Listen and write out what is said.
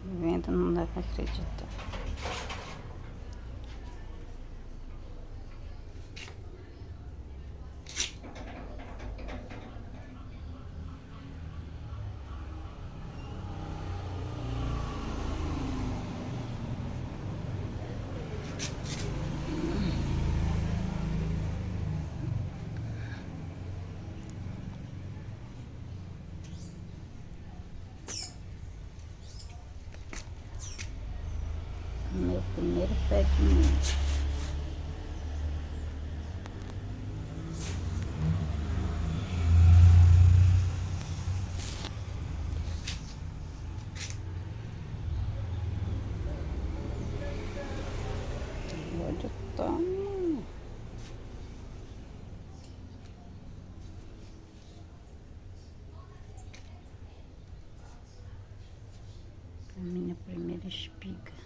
Vendo, não dá pra acreditar. Meu primeiro pé de milho. Olha o tamanho. A minha primeira espiga.